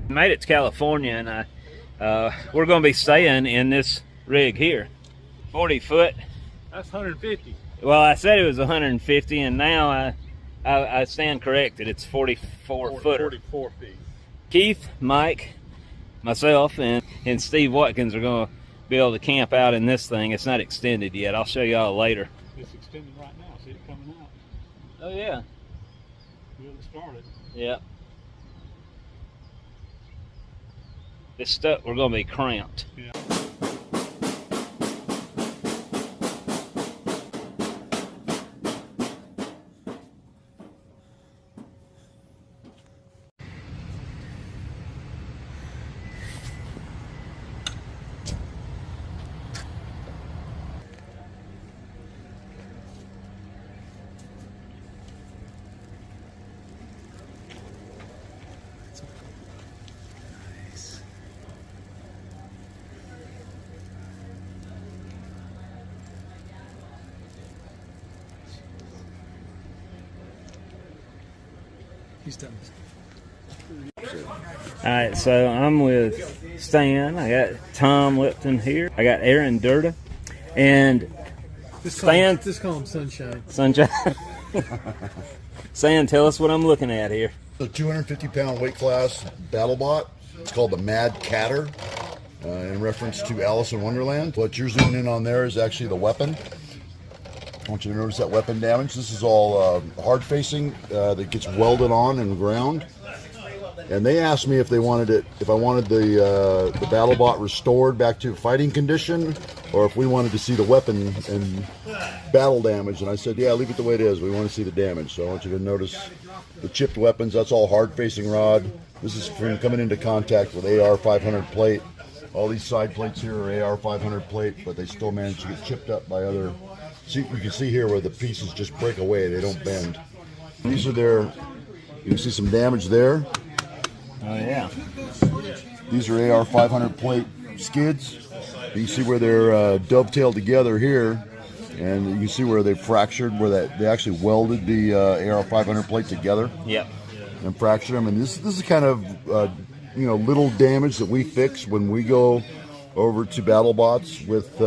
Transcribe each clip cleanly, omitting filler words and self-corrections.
Made it to California, and we're going to be staying in this rig here. 40 foot. That's 150. Well, I said it was 150, and now I stand corrected. It's 44 footer. 44 feet. Keith, Mike, myself, and Steve Watkins are going to be able to camp out in this thing. It's not extended yet. I'll show y'all later. It's extending right now. See it coming out. Oh, yeah. We'll get started. Yep. This stuff, we're going to be cramped. Yeah. He's done. Alright, so I'm with Stan. I got Tom Lipton here. I got Aaron Durda. And Stan. Just call him Sunshine. Sunshine. Stan, tell us what I'm looking at here. The 250-pound weight class battle bot. It's called the Mad Catter, in reference to Alice in Wonderland. What you're zooming in on there is actually the weapon. I want you to notice that weapon damage. This is all hard facing that gets welded on and ground. And they asked me if they wanted it, if I wanted the BattleBot restored back to fighting condition, or if we wanted to see the weapon and battle damage. And I said, yeah, leave it the way it is. We want to see the damage. So I want you to notice the chipped weapons. That's all hard facing rod. This is from coming into contact with AR 500 plate. All these side plates here are AR 500 plate, but they still manage to get chipped up by other. See, you can see here where the pieces just break away, they don't bend. These are their, you can see some damage there. Oh, yeah. These are AR 500 plate skids. You see where they're dovetailed together here, and you can see where they fractured, where they actually welded the AR 500 plate together. Yep. And fractured them. And this is kind of, little damage that we fix when we go over to BattleBots with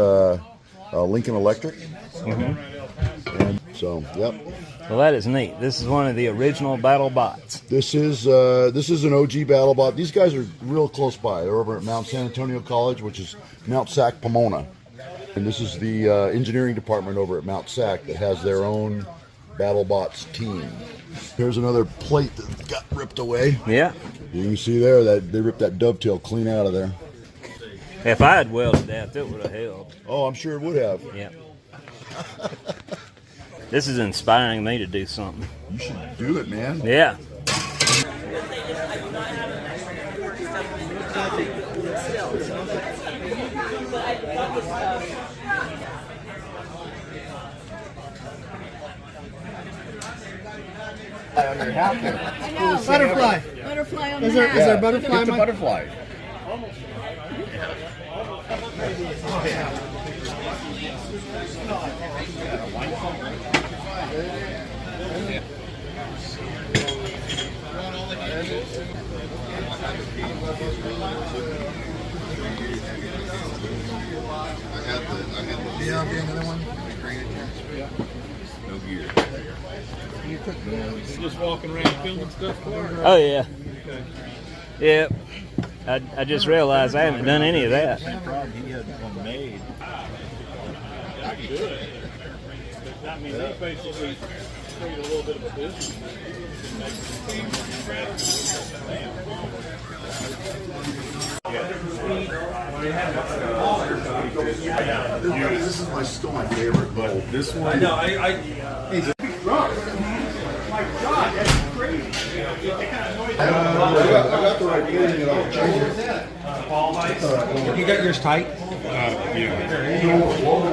Lincoln Electric. Mm-hmm. And so, yep. Well, that is neat. This is one of the original BattleBots. This is an OG BattleBot. These guys are real close by. They're over at Mount San Antonio College, which is Mount Sac, Pomona. And this is the engineering department over at Mount Sac that has their own BattleBots team. Here's another plate that got ripped away. Yeah. You can see there that they ripped that dovetail clean out of there. If I had welded that, it would have held. Oh, I'm sure it would have. Yeah. This is inspiring me to do something. You should do it, man. Yeah. I know. Butterfly. Butterfly on Is the there, hat. is there a butterfly? It's a butterfly. Yeah, I'll be another one. No gear. You're just walking around filming stuff, Clark? Oh, yeah. Okay. Yep. I just realized I haven't done any of that. He had one made. I could. But, I mean, they basically create a little bit of a business. This is still my favorite, but this one. I know. I got the right thing, and I'll change it. You got yours tight? I'm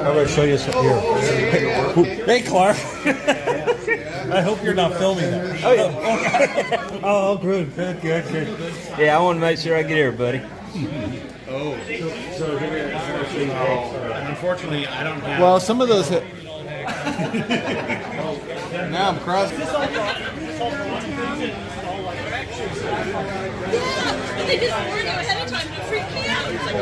going to show you something here. Hey, Clark. I hope you're not filming that. Oh, yeah. Oh, good. Yeah, I want to make sure I get everybody. Unfortunately, I don't have. Well, some of those. Now I'm crossing. Yeah, they just warn you ahead of time to freak me out. It's like,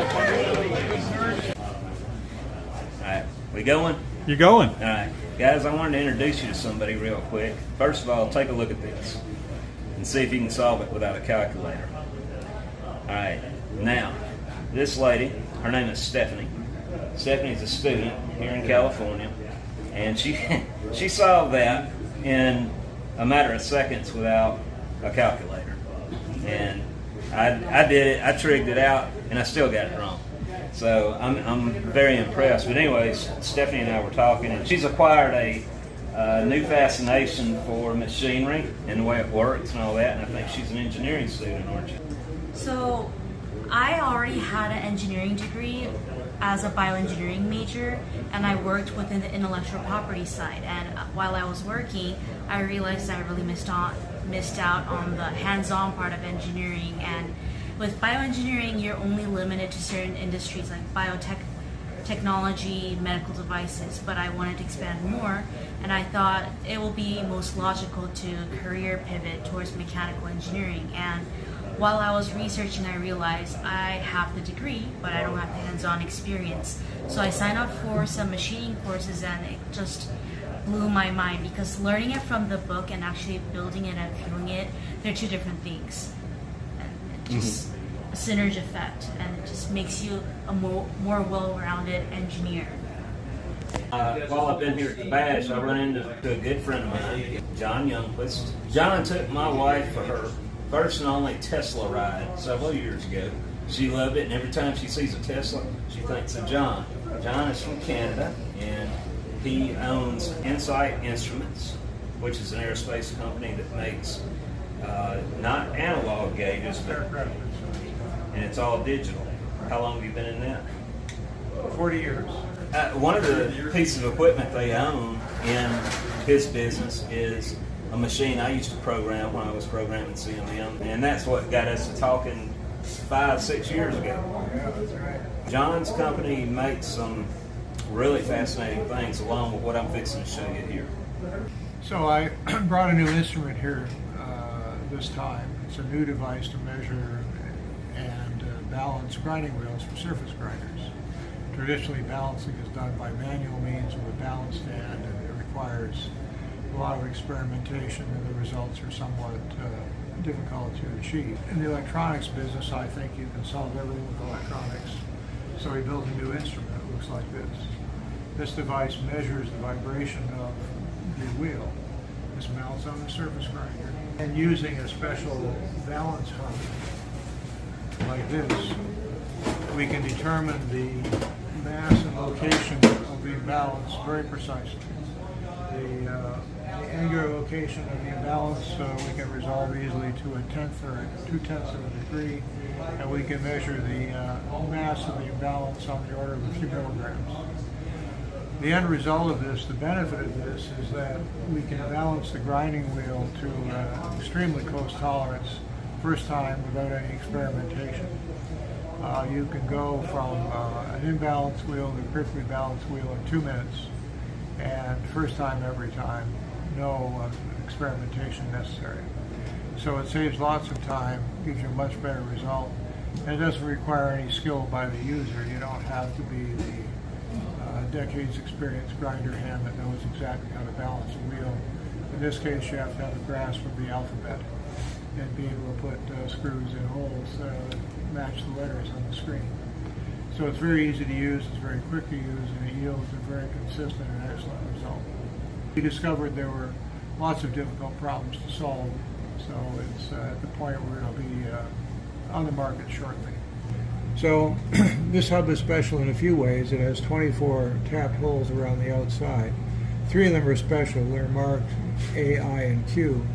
Alright, we going? You going? Alright, guys, I wanted to introduce you to somebody real quick. First of all, take a look at this and see if you can solve it without a calculator. Alright, now, this lady, her name is Stephanie. Stephanie's a student here in California, and she solved that in a matter of seconds without a calculator. And I did it, I trigged it out, and I still got it wrong. So I'm very impressed. But anyways, Stephanie and I were talking, and she's acquired a new fascination for machinery and the way it works and all that. And I think she's an engineering student, aren't you? So I already had an engineering degree as a bioengineering major, and I worked within the intellectual property side. And while I was working, I realized I really missed out on the hands-on part of engineering. And with bioengineering, you're only limited to certain industries like biotechnology, medical devices, but I wanted to expand more, and I thought it will be most logical to career pivot towards mechanical engineering. And while I was researching, I realized I have the degree, but I don't have the hands-on experience. So I signed up for some machining courses, and it just blew my mind, because learning it from the book and actually building it and feeling it, they're two different things. And it just a synergy effect, and it just makes you a more well-rounded engineer. While I've been here at the Bash, I run into a good friend of mine, John Youngquist. John took my wife for her first and only Tesla ride several years ago. She loved it, and every time she sees a Tesla, she thinks of John. John is from Canada, and he owns Insight Instruments, which is an aerospace company that makes not analog gauges, and it's all digital. How long have you been in that? 40 years. One of the pieces of equipment they own in his business is a machine I used to program when I was programming CMM, and that's what got us to talking 5-6 years ago. Yeah, that's right. John's company makes some really fascinating things, along with what I'm fixing to show you here. So I brought a new instrument here this time. It's a new device to measure and balance grinding wheels for surface grinders. Traditionally, balancing is done by manual means with a balance stand, and it requires a lot of experimentation, and the results are somewhat difficult to achieve. In the electronics business, I think you can solve everything with electronics. So we built a new instrument that looks like this. This device measures the vibration of the wheel. This mounts on the surface grinder. And using a special balance hub like this, we can determine the mass and location of the imbalance very precisely. The angular location of the imbalance we can resolve easily to 1/10 or 2/10 of a degree, and we can measure the mass of the imbalance on the order of a few milligrams. The end result of this, the benefit of this, is that we can balance the grinding wheel to extremely close tolerance first time without any experimentation. You can go from an imbalanced wheel to a perfectly balanced wheel in 2 minutes, and first time every time, no experimentation necessary. So it saves lots of time, gives you a much better result, and it doesn't require any skill by the user. You don't have to be the decades experienced grinder hand that knows exactly how to balance a wheel. In this case, you have to have a grasp of the alphabet and be able to put screws in holes that match the letters on the screen. So it's very easy to use, it's very quick to use, and it yields a very consistent and excellent result. We discovered there were lots of difficult problems to solve, so it's at the point where it'll be on the market shortly. So this hub is special in a few ways. It has 24 tapped holes around the outside. 3 of them are special. They're marked A, I, and Q,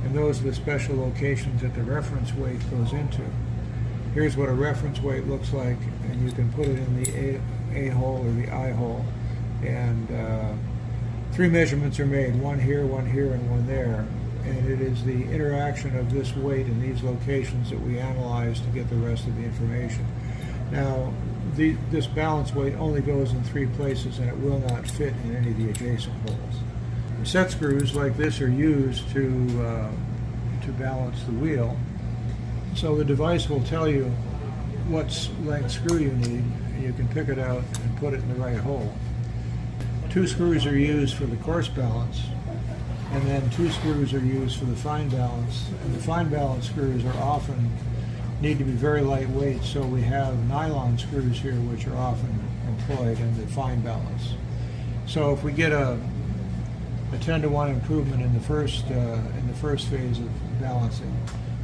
and those are the special locations that the reference weight goes into. Here's what a reference weight looks like, and you can put it in the A hole or the I hole. And 3 measurements are made, one here, and one there. And it is the interaction of this weight in these locations that we analyze to get the rest of the information. Now, this balance weight only goes in 3 places, and it will not fit in any of the adjacent holes. Set screws like this are used to balance the wheel. So the device will tell you what length screw you need. You can pick it out and put it in the right hole. 2 screws are used for the coarse balance, and then 2 screws are used for the fine balance. And the fine balance screws are often need to be very lightweight, so we have nylon screws here which are often employed in the fine balance. So if we get a 10-to-1 improvement in the first phase of balancing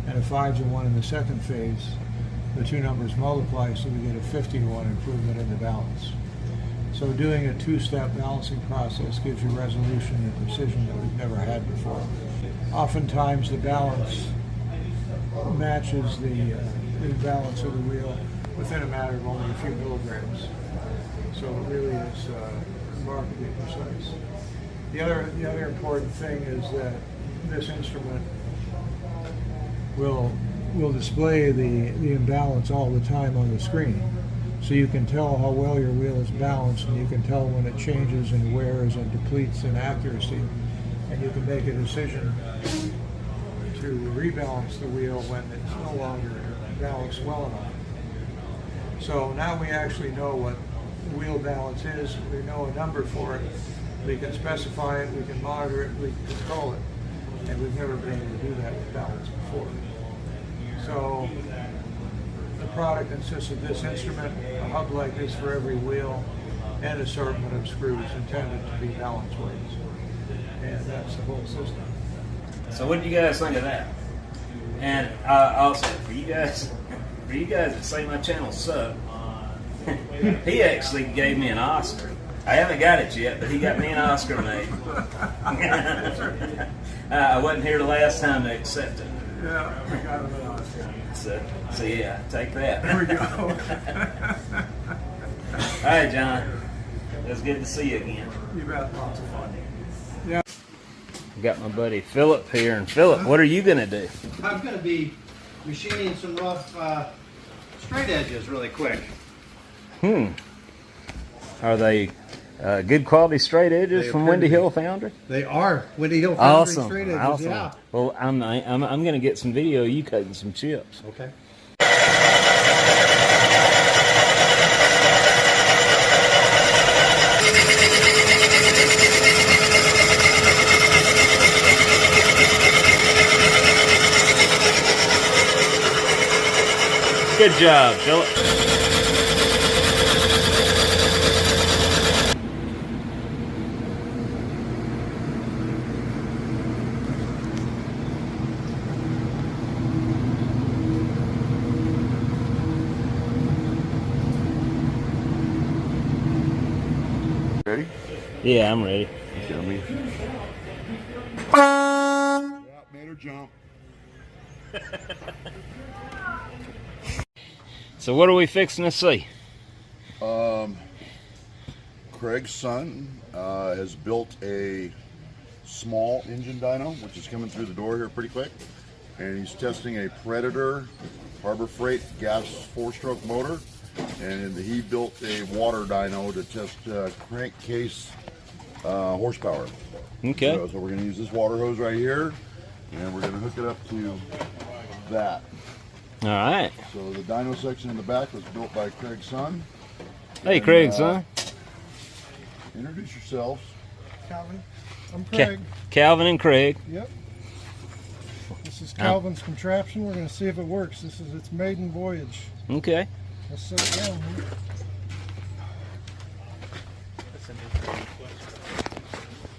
and a 5-to-1 in the second phase, the two numbers multiply, so we get a 50-to-1 improvement in the balance. So doing a 2-step balancing process gives you resolution and precision that we've never had before. Oftentimes the balance matches the balance of the wheel within a matter of only a few milligrams. So it really is remarkably precise. The other important thing is that this instrument will display the imbalance all the time on the screen. So you can tell how well your wheel is balanced, and you can tell when it changes and wears and depletes in accuracy, and you can make a decision to rebalance the wheel when it's no longer balanced well enough. So now we actually know what wheel balance is. We know a number for it. We can specify it, we can monitor it, we can control it, and we've never been able to do that with balance before. So the product consists of this instrument, a hub like this for every wheel, and assortment of screws intended to be balance weights. And that's the whole system. So what do you guys think of that? And also, for you guys that say my channel sucks, he actually gave me an Oscar. I haven't got it yet, but he got me an Oscar made. I wasn't here the last time to accept it. Yeah, I got him an Oscar. So yeah, take that. There we go. All right, John. It was good to see you again. You bet, lots of fun. Got my buddy Philip here, and Philip, what are you gonna do? I'm going to be machining some rough straight edges really quick. Are they good quality straight edges They from appear Windy to be. Hill Foundry? They are Windy Hill Foundry Awesome, straight edges. awesome. Yeah. Well, I'm gonna get some video of you cutting some chips. Okay. Good job, Philip. Ready? Yeah, I'm ready. Show me. Yeah, made her jump. So what are we fixing to see? Craig's son has built a small engine dyno, which is coming through the door here pretty quick, and he's testing a Predator Harbor Freight gas 4-stroke motor, and he built a water dyno to test crankcase horsepower. Okay. So we're going to use this water hose right here, and we're going to hook it up to that. All right. So the dyno section in the back was built by Craig's son. Hey, And, Craig, son. Introduce yourselves. Calvin. I'm Craig. Calvin and Craig. Yep. This is Calvin's contraption. We're going to see if it works. This is its maiden voyage. Okay. Let's set it down here.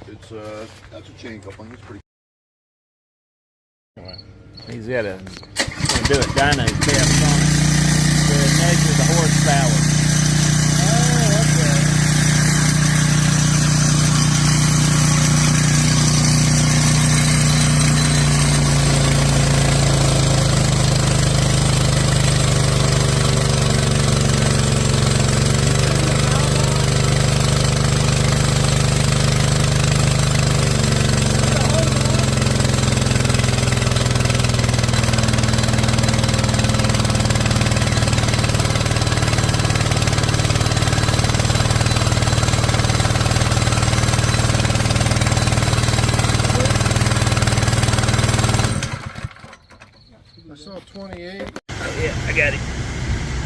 It's that's a chain coupling. It's pretty. He's got a do a dyno test on it to measure the horsepower. Oh, okay.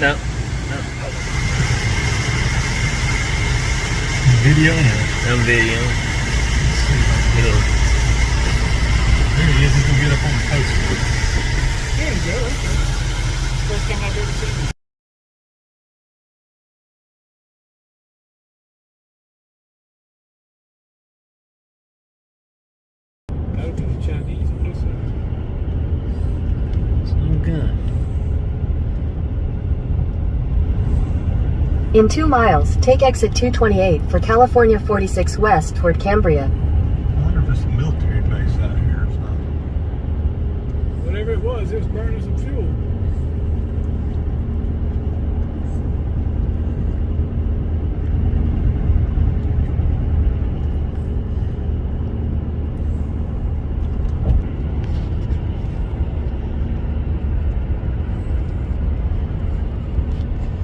No. Video now. I'm videoing. There he is. He's gonna get up on the post. There you go. First time I've ever seen him. That would be the Chinese on this side. It's no good. In 2 miles, take exit 228 for California 46 West toward Cambria. I wonder if it's a military base out here or something. Whatever it was burning some fuel.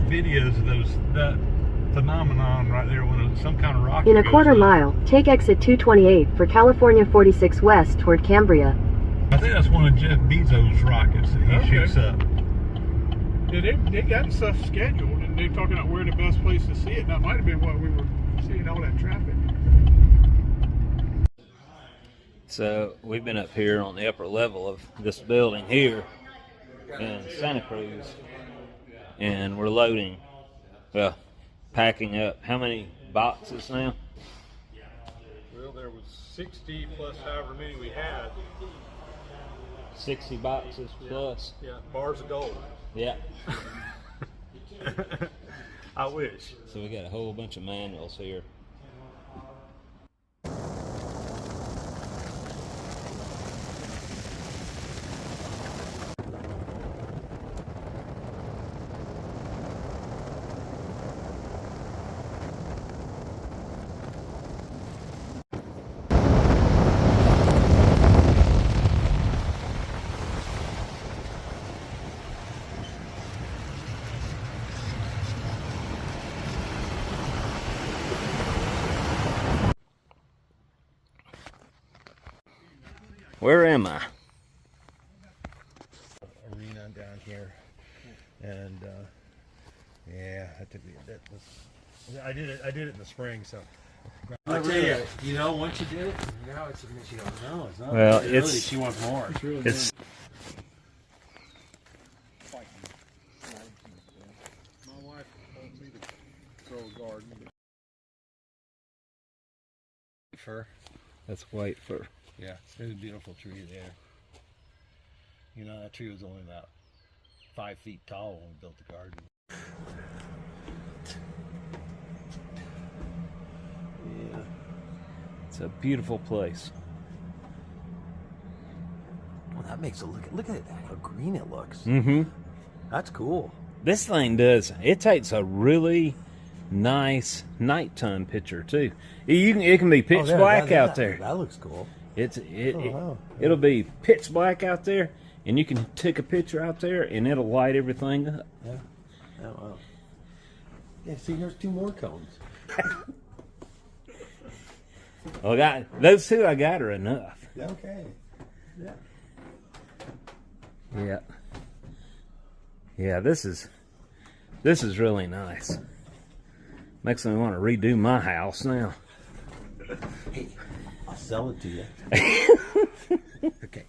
Videos of that phenomenon right there when some kind of rocket In a goes quarter up. mile, take exit 228 for California 46 West toward Cambria. I think that's one of Jeff Bezos' rockets that he shoots up. Yeah, they got stuff scheduled, and they're talking about where the best place to see it. That might have been what we were seeing all that traffic. So we've been up here on the upper level of this building here in Santa Cruz, and we're loading, well, packing up. How many boxes now? Well, there was 60 plus however many we had. 60 boxes plus. Yeah, bars of gold. Yeah. I wish. So we got a whole bunch of manuals here. Where am I? Arena down here, and yeah, I did it in the spring, so. I tell you, once you did it, now it's she goes, no, it's not. Well, really, it's she wants more. It's My wife told me to grow a garden. Fir. that's white fir. Yeah, there's a beautiful tree there. That tree was only about 5 feet tall when we built the garden. Yeah, it's a beautiful place. Well, that makes a look at that, how green it looks. Mm-hmm. That's cool. This thing does. It takes a really nice nighttime picture too. It can be pitch black out there. That looks cool. It'll be pitch black out there, and you can take a picture out there, and it'll light everything up. Yeah. Oh wow. Yeah. See, there's 2 more cones. Well, those 2 I got are enough. Okay. Yeah. Yeah. Yeah. This is really nice. Makes me want to redo my house now. Hey, I'll sell it to you. Okay.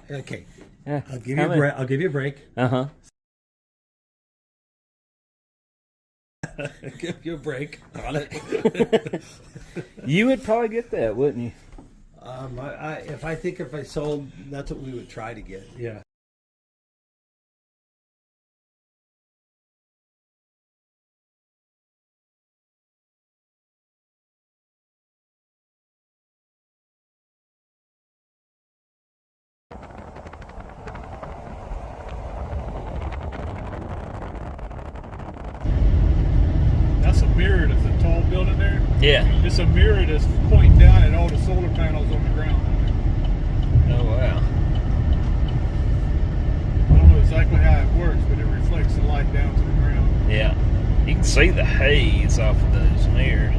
Okay. I'll give you a break. I'll give you a break. Uh-huh. Give you a break on it. You would probably get that, wouldn't you? If I sold, that's what we would try to get. Yeah. That's a mirror that's a tall building there. Yeah. It's a mirror that's pointing down at all the solar panels on the ground. Oh, wow. I don't know exactly how it works, but it reflects the light down to the ground. Yeah. You can see the haze off of those mirrors.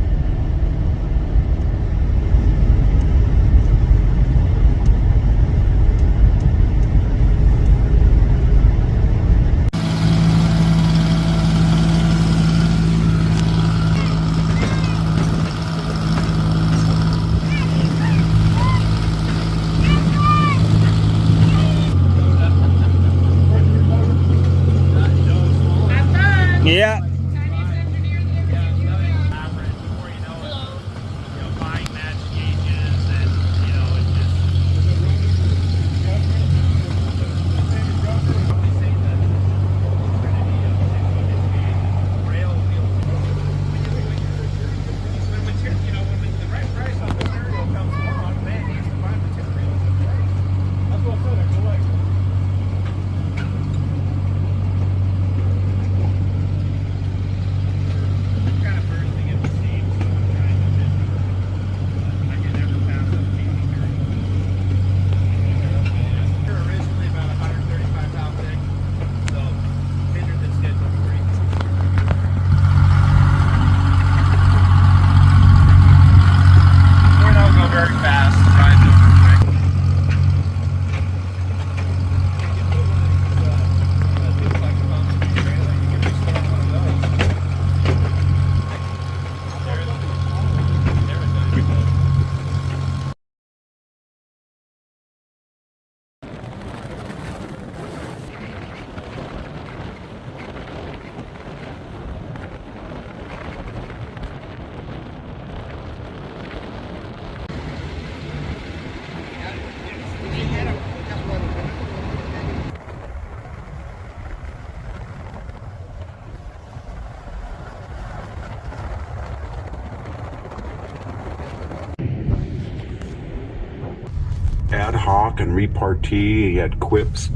ad hoc and repartee. He had quips.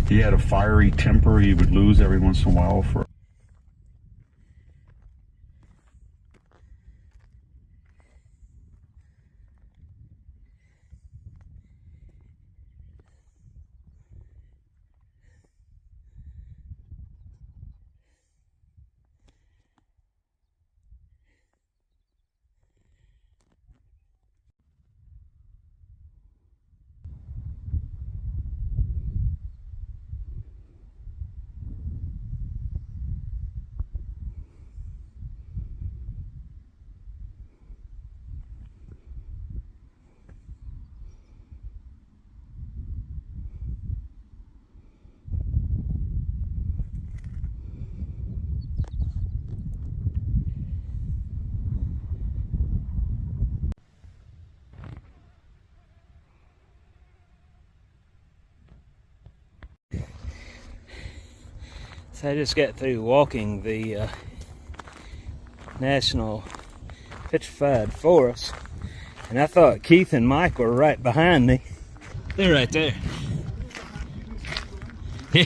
He had a fiery temper he would lose every once in a while for. So I just got through walking the National Petrified Forest, and I thought Keith and Mike were right behind me. They're right there. Yeah.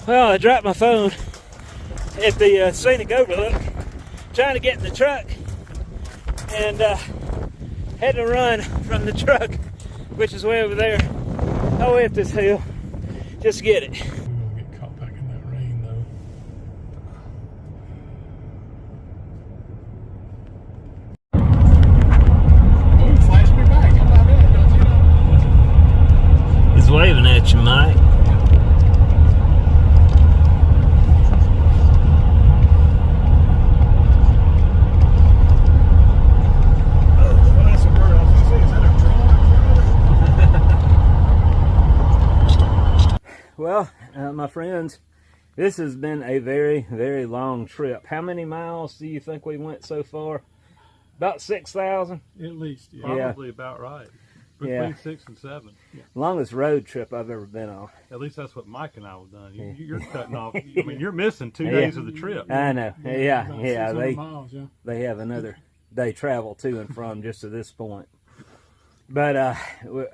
Well, I dropped my phone at the scenic overlook, trying to get in the truck, and had to run from the truck, which is way over there, all the way up this hill, just to get it. We're gonna get caught back in that rain, though. Oh, you flashed me back. How about that? Don't you know? He's waving at you, Mike. Well, my friends, this has been a very, very long trip. How many miles do you think we went so far? About 6,000? At least, yeah. Probably about right. Between 6 and 7. Yeah. Longest road trip I've ever been on. At least that's what Mike and I have done. You're cutting off. I mean, you're missing 2 days of the trip. I know. Yeah. Miles, yeah. They have another day travel to and from just to this point. But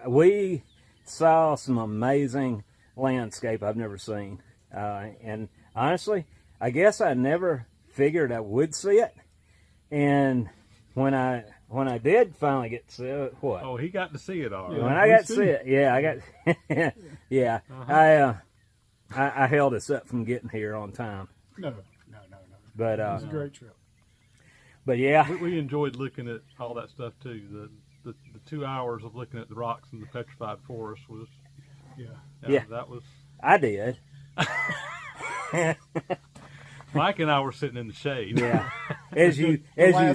we saw some amazing landscape I've never seen. And honestly, I guess I never figured I would see it. And when I did finally get to see it, what? Oh, he got to see it all right. When I got to see it, yeah, I got, yeah. I held us up from getting here on time. No. But it was a great trip. But yeah, we enjoyed looking at all that stuff too. The 2 hours of looking at the rocks in the petrified forest was, yeah, that was. I did. Mike and I were sitting in the shade. Yeah, as you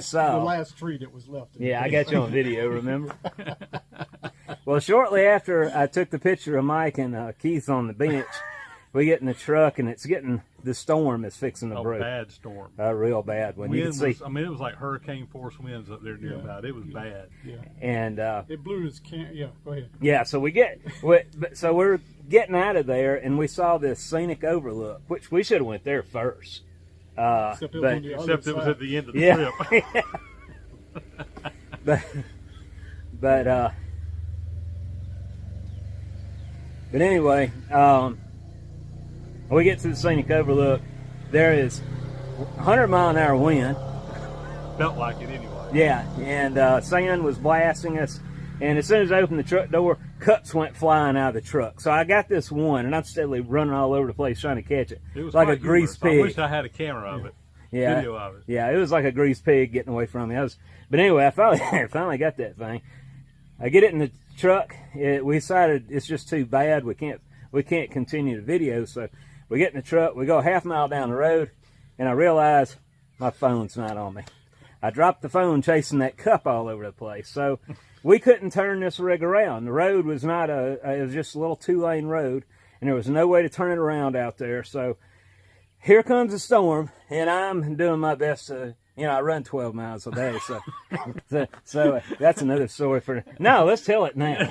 saw, the last tree that was left. Yeah, I got you on video. Remember? Well, shortly after I took the picture of Mike and Keith on the bench, we get in the truck and the storm is fixing to break. Bad storm. Real bad. When you can see, I mean, it was like hurricane force winds up there near about. It was bad. Yeah. And it blew his can. Yeah, go ahead. Yeah, so we're getting out of there, and we saw this scenic overlook, which we should have went there first. Except it was at the end of the trip. but anyway, we get to the scenic overlook. There is 100-mile-an-hour wind. Felt like it anyway. Yeah, and sand was blasting us. And as soon as I opened the truck door, cups went flying out of the truck. So I got this one, and I'm steadily running all over the place trying to catch it. It was like a grease pig. I wish I had a camera of it. Yeah, video of it. Yeah, it was like a grease pig getting away from me. But anyway, I finally got that thing. I get it in the truck. We decided it's just too bad. We can't continue the video. So we get in the truck. We go a half mile down the road, and I realize my phone's not on me. I dropped the phone chasing that cup all over the place. So we couldn't turn this rig around. The road was not it was just a little 2-lane road, and there was no way to turn it around out there. So here comes a storm, and I'm doing my best to, I run 12 miles a day. So that's another story for, no, let's tell it now.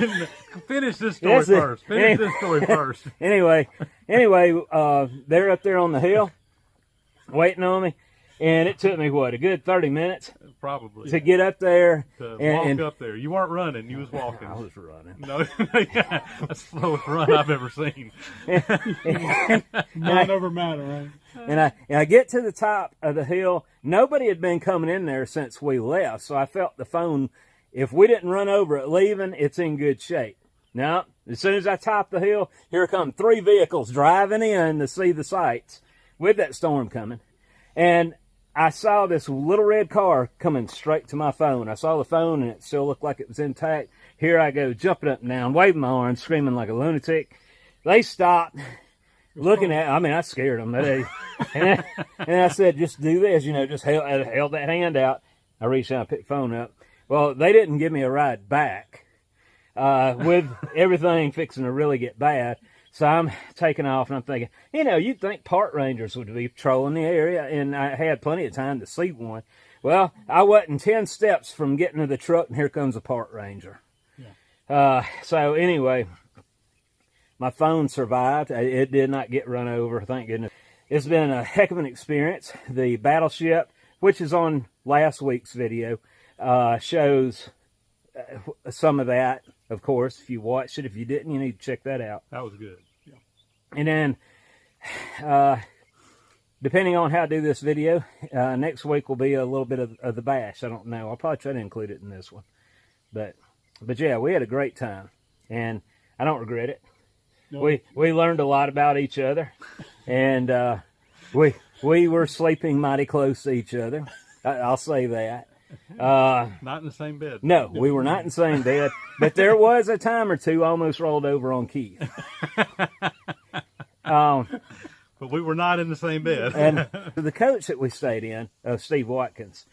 Finish this story first. Finish this story first. Anyway, they're up there on the hill waiting on me. And it took me, what, a good 30 minutes? Probably. To get up there. To walk up there. You weren't running, you was walking. I was running. No, yeah, that's the slowest run I've ever seen. Mind over matter, right? And I get to the top of the hill. Nobody had been coming in there since we left, so I felt the phone, if we didn't run over it leaving, it's in good shape. Now, as soon as I top the hill, here come 3 vehicles driving in to see the sights with that storm coming. And I saw this little red car coming straight to my phone. I saw the phone, and it still looked like it was intact. Here I go, jumping up and down, waving my arms, screaming like a lunatic. They stopped, looking at, I scared them. And I said, just do this, just held that hand out. I reached out and picked the phone up. Well, they didn't give me a ride back with everything fixing to really get bad. So I'm taking off, and I'm thinking, you'd think park rangers would be patrolling the area, and I had plenty of time to see one. Well, I wasn't 10 steps from getting to the truck, and here comes a park ranger. Yeah. So anyway, my phone survived. It did not get run over, thank goodness. It's been a heck of an experience. The battleship, which is on last week's video, shows some of that, of course. If you watched it, if you didn't, you need to check that out. That was good. And then, depending on how I do this video, next week will be a little bit of the bash. I don't know. I'll probably try to include it in this one. But yeah, we had a great time, and I don't regret it. No. We learned a lot about each other, and we were sleeping mighty close to each other. I'll say that. Not in the same bed. No, we were not in the same bed, but there was a time or two almost rolled over on Keith. But we were not in the same bed. And the coach that we stayed in, Steve Watkins,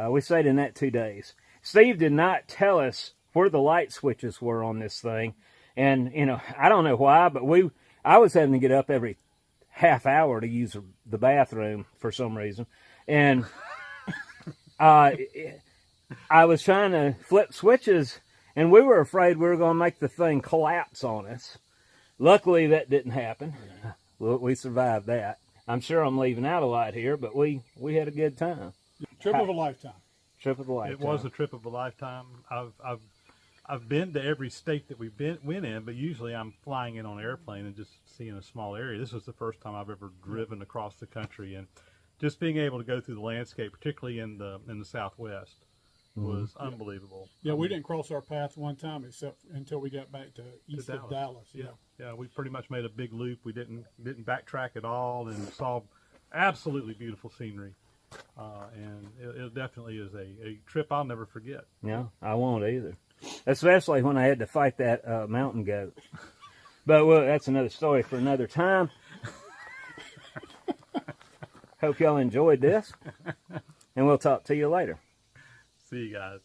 we stayed in that 2 days. Steve did not tell us where the light switches were on this thing. And, I don't know why, but I was having to get up every half hour to use the bathroom for some reason. And I was trying to flip switches, and we were afraid we were going to make the thing collapse on us. Luckily, that didn't happen. We survived that. I'm sure I'm leaving out a lot here, but we had a good time. Trip of a lifetime. Trip of a lifetime. It was a trip of a lifetime. I've been to every state that we've went in, but usually I'm flying in on an airplane and just seeing a small area. This was the first time I've ever driven across the country, and just being able to go through the landscape, particularly in the Southwest, was unbelievable. Yeah, we didn't cross our path one time except until we got back to east of Dallas. Yeah, we pretty much made a big loop. We didn't backtrack at all, and saw absolutely beautiful scenery. And it definitely is a trip I'll never forget. Yeah, I won't either. Especially when I had to fight that mountain goat. But that's another story for another time. Hope y'all enjoyed this, and we'll talk to you later. See you guys.